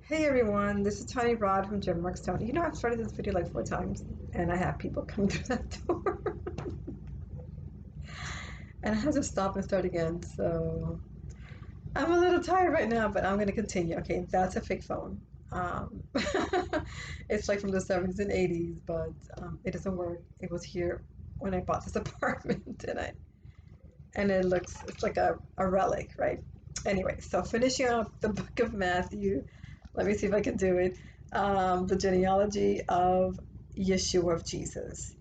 Hey everyone, this is Tiny Rod from Gem Tony. I've started this video like 4 times and I have people coming through that door. And I have to stop and start again, so I'm a little tired right now, but I'm gonna continue. Okay, that's a fake phone. Um, it's like from the 70s and 80s, but it doesn't work. It was here when I bought this apartment and it's like a relic, right? Anyway, so finishing off the book of Matthew, let me see if I can do it. The genealogy of Yeshua of Jesus.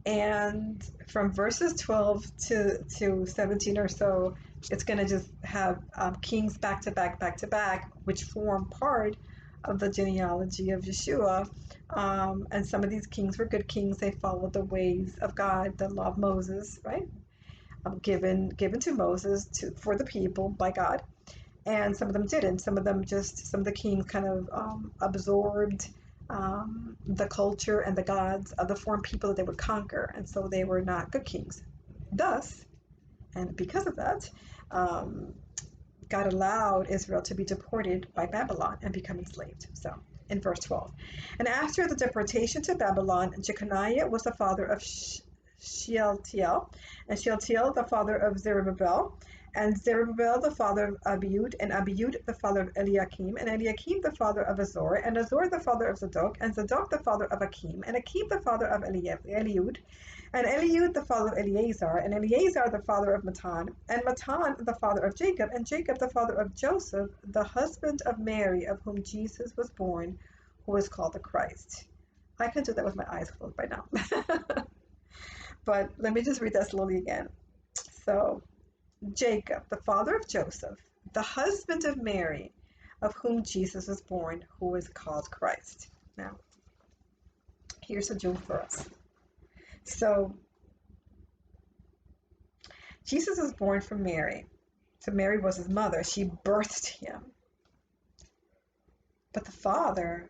And from verses 12 to 17 or so, it's going to just have kings back to back, which form part of the genealogy of Yeshua. And some of these kings were good kings. They followed the ways of God, the law of Moses, right? Given to Moses for the people by God, and some of them didn't. Some of the kings kind of absorbed the culture and the gods of the foreign people that they would conquer, and so they were not good kings. Thus, and because of that, um, God allowed Israel to be deported by Babylon and become enslaved. So, in verse 12, and after the deportation to Babylon, Jeconiah was the father of Shealtiel, and Shealtiel the father of Zerubbabel, and Zerubbabel the father of Abiud, and Abiud the father of Eliakim, and Eliakim the father of Azor, and Azor the father of Zadok, and Zadok the father of Akim, and Akim the father of Eliud, and Eliud the father of Eleazar, and Eleazar the father of Matan, and Matan the father of Jacob, and Jacob the father of Joseph, the husband of Mary, of whom Jesus was born, who is called the Christ. I can do that with my eyes closed by now. But let me just read that slowly again. So, Jacob, the father of Joseph, the husband of Mary, of whom Jesus was born, who is called Christ. Now, here's a joke for us. So, Jesus was born from Mary. So, Mary was his mother. She birthed him. But the father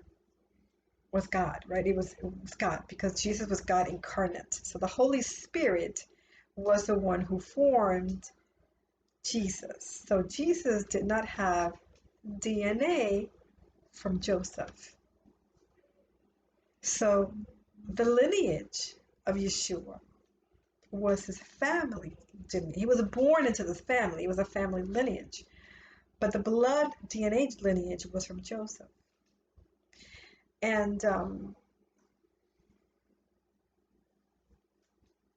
was God, right? It was God because Jesus was God incarnate. So, the Holy Spirit was the one who formed Jesus. So Jesus did not have DNA from Joseph. So the lineage of Yeshua was his family. He was born into this family. It was a family lineage. But the blood DNA lineage was from Joseph. And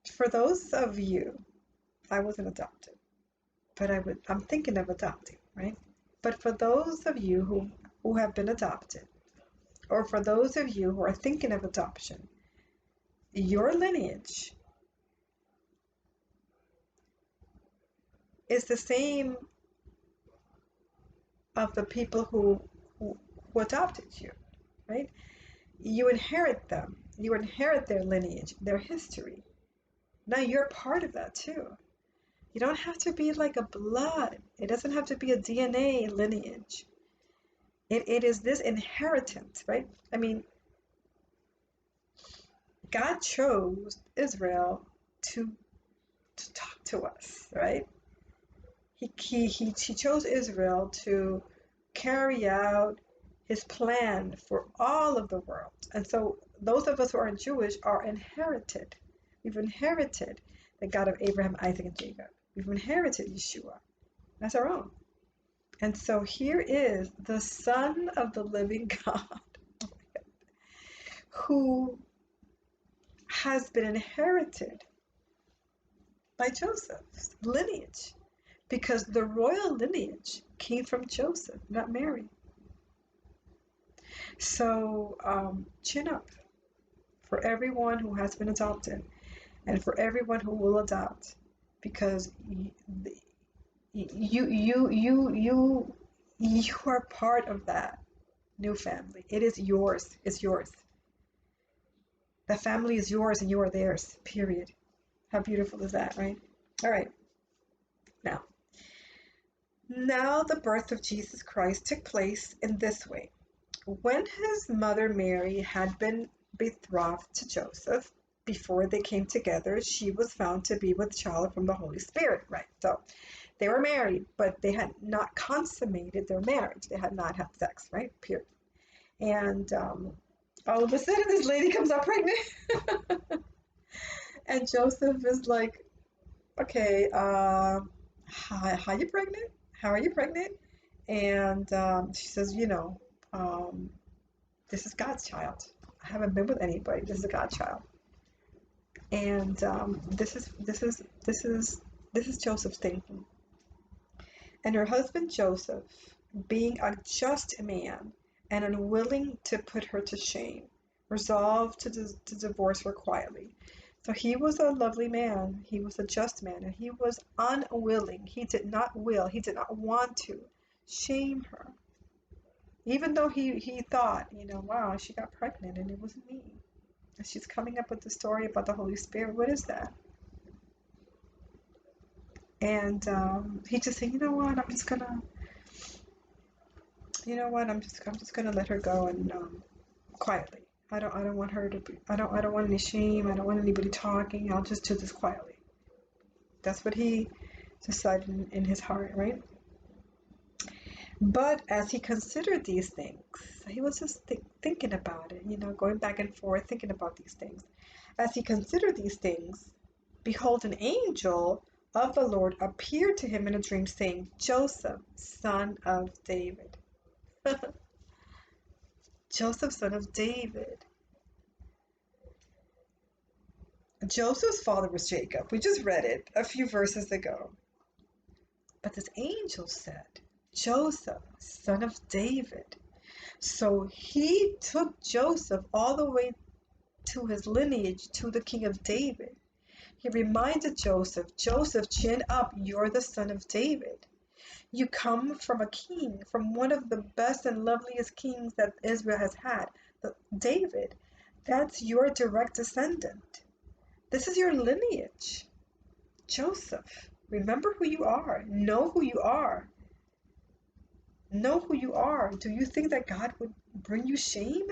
for those of you, I wasn't adopted, but I'm thinking of adopting, right? But for those of you who have been adopted, or for those of you who are thinking of adoption, your lineage is the same of the people who adopted you, right? You inherit them. You inherit their lineage, their history. Now you're part of that too. You don't have to be like a blood. It doesn't have to be a DNA lineage. It is this inheritance, right? I mean, God chose Israel to talk to us, right? He chose Israel to carry out his plan for all of the world. And so those of us who are Jewish are inherited. We've inherited the God of Abraham, Isaac, and Jacob. We've inherited Yeshua. That's our own. And so here is the Son of the living God who has been inherited by Joseph's lineage, because the royal lineage came from Joseph, not Mary. So chin up for everyone who has been adopted and for everyone who will adopt, because you are part of that new family. It is yours. It's yours. The family is yours and you are theirs, period. How beautiful is that, right? All right. Now the birth of Jesus Christ took place in this way. When his mother Mary had been betrothed to Joseph, before they came together, she was found to be with child from the Holy Spirit, right? So They were married, but they had not consummated their marriage. They had not had sex, right? Period. And all of a sudden, this lady comes out pregnant. And Joseph is like, okay, how you pregnant? How are you pregnant? And she says, um, this is God's child. I haven't been with anybody. This is a God's child. And this is Joseph's thinking. And her husband Joseph, being a just man and unwilling to put her to shame, resolved to divorce her quietly. So he was a lovely man, he was a just man, and he was unwilling. He did not will, he did not want to shame her. Even though he thought, wow, she got pregnant and it was me. And she's coming up with the story about the Holy Spirit. What is that? And he just said, I'm just gonna let her go and quietly. I don't want her to be. I don't want any shame. I don't want anybody talking. I'll just do this quietly. That's what he decided in his heart, right? But as he considered these things, he was just thinking about it, going back and forth, thinking about these things. As he considered these things, behold, an angel of the Lord appeared to him in a dream, saying, Joseph, son of David. Joseph, son of David. Joseph's father was Jacob. We just read it a few verses ago. But this angel said, Joseph, son of David. So he took Joseph all the way to his lineage, to the king of David. He reminded Joseph, Joseph, chin up, you're the son of David. You come from a king, from one of the best and loveliest kings that Israel has had, David. That's your direct descendant. This is your lineage. Joseph, remember who you are. Know who you are. Know who you are. Do you think that God would bring you shame?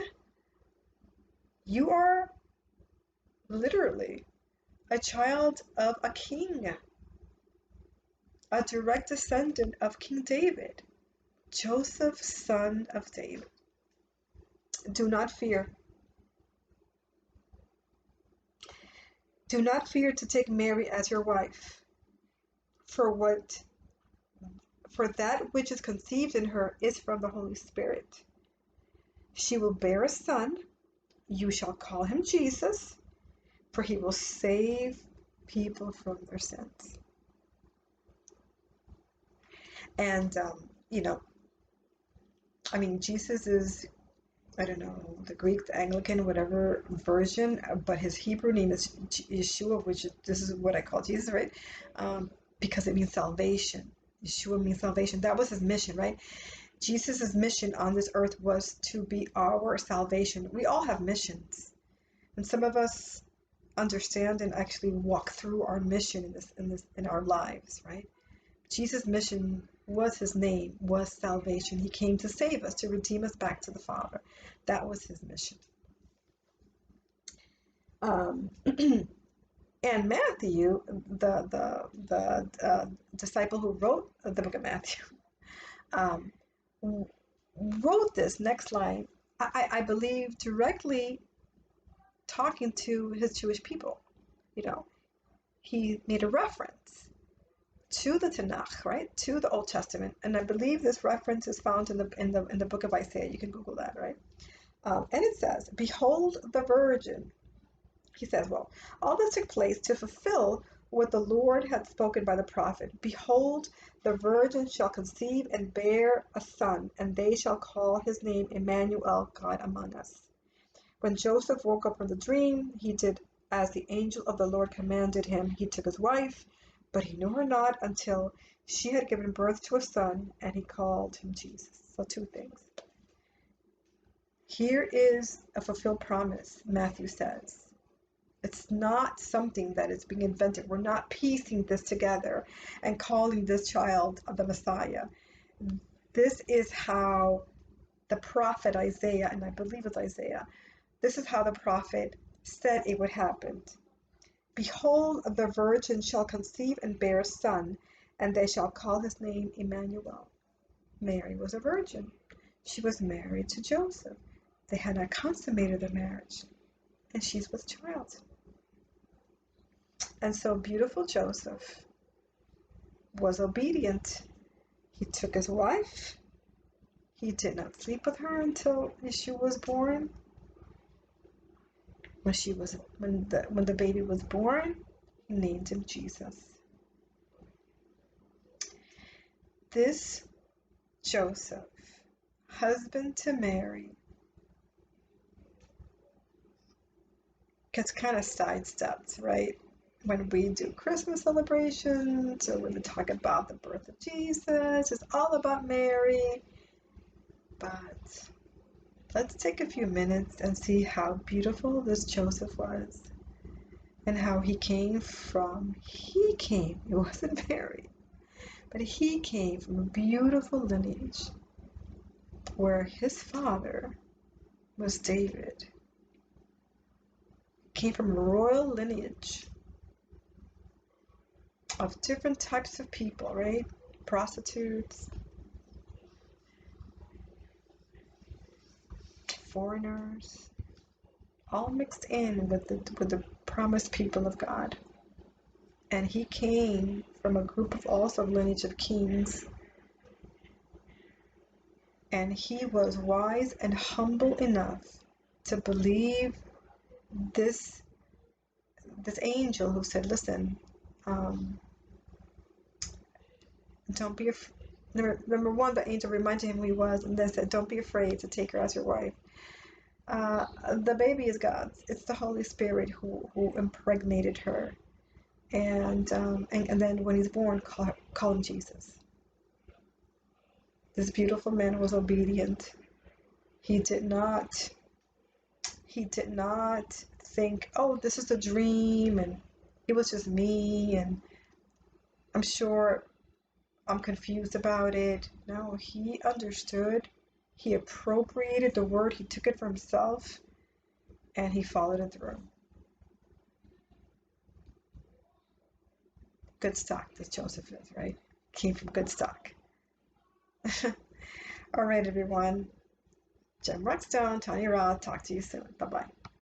You are literally a child of a king, a direct descendant of King David, Joseph, son of David. Do not fear. Do not fear to take Mary as your wife, for that which is conceived in her is from the Holy Spirit. She will bear a son. You shall call him Jesus, for he will save people from their sins. And, Jesus is, I don't know, the Greek, the Anglican, whatever version, but his Hebrew name is Yeshua, this is what I call Jesus, right? Because it means salvation. Yeshua means salvation. That was his mission, right? Jesus' mission on this earth was to be our salvation. We all have missions, and some of us understand and actually walk through our mission in our lives, right? Jesus' mission was his name, was salvation. He came to save us, to redeem us back to the Father. That was his mission. And Matthew, the disciple who wrote the book of Matthew, wrote this next line, I believe, directly talking to his Jewish people. He made a reference to the Tanakh, right, to the Old Testament, and I believe this reference is found in the book of Isaiah. You can Google that, right? And it says, "Behold the virgin." He says, well, all this took place to fulfill what the Lord had spoken by the prophet. Behold, the virgin shall conceive and bear a son, and they shall call his name Emmanuel, God among us. When Joseph woke up from the dream, he did as the angel of the Lord commanded him. He took his wife, but he knew her not until she had given birth to a son, and he called him Jesus. So two things. Here is a fulfilled promise, Matthew says. It's not something that is being invented. We're not piecing this together and calling this child the Messiah. This is how the prophet Isaiah, and I believe it's Isaiah, this is how the prophet said it would happen. Behold, the virgin shall conceive and bear a son, and they shall call his name Emmanuel. Mary was a virgin. She was married to Joseph. They had not consummated their marriage, and she was child. And so beautiful Joseph was obedient. He took his wife. He did not sleep with her until Yeshua was born. When the baby was born, he named him Jesus. This Joseph, husband to Mary, gets kind of sidestepped, right? When we do Christmas celebrations or when we talk about the birth of Jesus, it's all about Mary. But let's take a few minutes and see how beautiful this Joseph was and how it wasn't Mary, but he came from a beautiful lineage where his father was David. Came from a royal lineage of different types of people, right? Prostitutes, foreigners, all mixed in with the promised people of God. And he came from a group of also lineage of kings. And he was wise and humble enough to believe this angel who said, listen, don't be afraid. Number one, the angel reminded him who he was, and then said, don't be afraid to take her as your wife. The baby is God's. It's the Holy Spirit who impregnated her. And then when he's born, call him Jesus. This beautiful man was obedient. He did not think, oh, this is a dream and it was just me and I'm sure I'm confused about it. No, he understood. He appropriated the word. He took it for himself and he followed it through. Good stock, this Joseph is, right? Came from good stock. All right, everyone. Jem Rockstone, Tony Roth. Talk to you soon. Bye-bye.